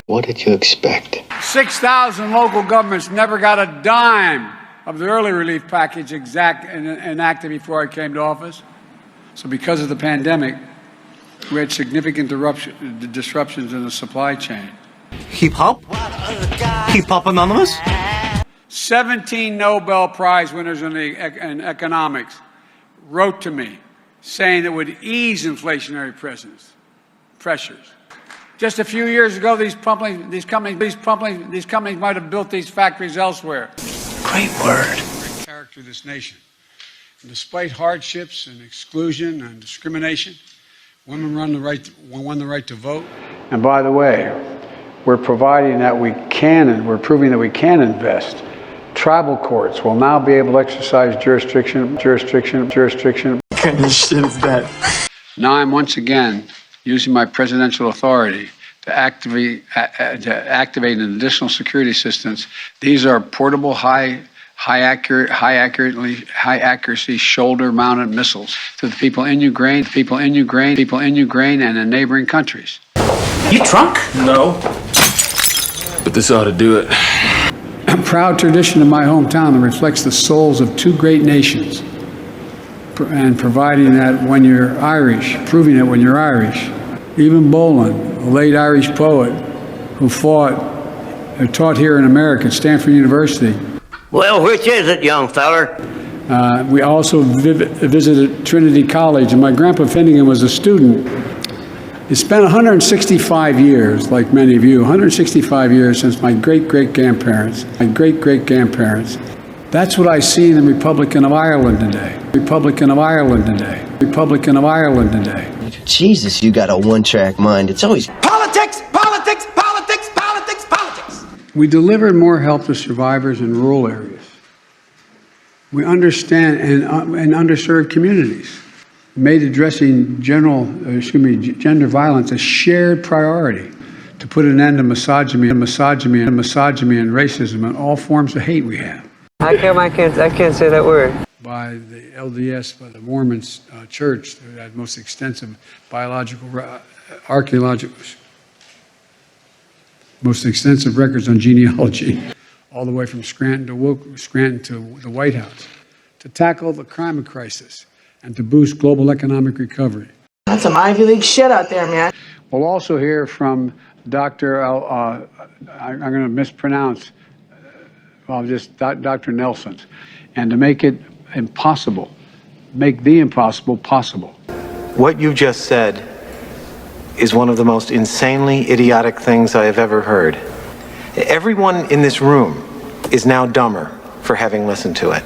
What did you expect? 6,000 local governments never got a dime of the early relief package enacted before I came to office. So because of the pandemic, we had significant disruptions in the supply chain. Hip hop? Hip hop anonymous? 17 Nobel Prize winners in economics wrote to me saying it would ease inflationary pressures. Just a few years ago, these companies might have built these factories elsewhere. Great word. Great character of this nation. And despite hardships and exclusion and discrimination, women won the right to vote. And by the way, we're proving that we can invest. Tribal courts will now be able to exercise jurisdiction. What kind of shit is that? Now I'm once again using my presidential authority to activate an additional security systems. These are portable, high accuracy shoulder-mounted missiles to the people in Ukraine, and in neighboring countries. You drunk? No. But this ought to do it. A proud tradition of my hometown that reflects the souls of two great nations, and providing that when you're Irish, proving it when you're Irish. Even Boland, a late Irish poet who taught here in America at Stanford University. Well, which is it, young feller? We also visited Trinity College, and my grandpa Finnegan was a student. He spent 165 years, like many of you, 165 years since my great-great-grandparents. That's what I see in the Republic of Ireland today. Jesus, you got a one-track mind. It's always Politics! Politics! Politics! Politics! Politics! We delivered more help to survivors in rural areas. We understand and underserved communities. Made addressing gender violence a shared priority to put an end to misogyny and racism and all forms of hate we have. I can't say that word. By the LDS, by the Mormon Church, that had most extensive most extensive records on genealogy, all the way from Scranton to the White House, to tackle the climate crisis and to boost global economic recovery. That's some Ivy League shit out there, man. We'll also hear from Dr. I'm going to mispronounce, Dr. Nelson, and to make it impossible, make the impossible possible. What you just said is one of the most insanely idiotic things I have ever heard. Everyone in this room is now dumber for having listened to it.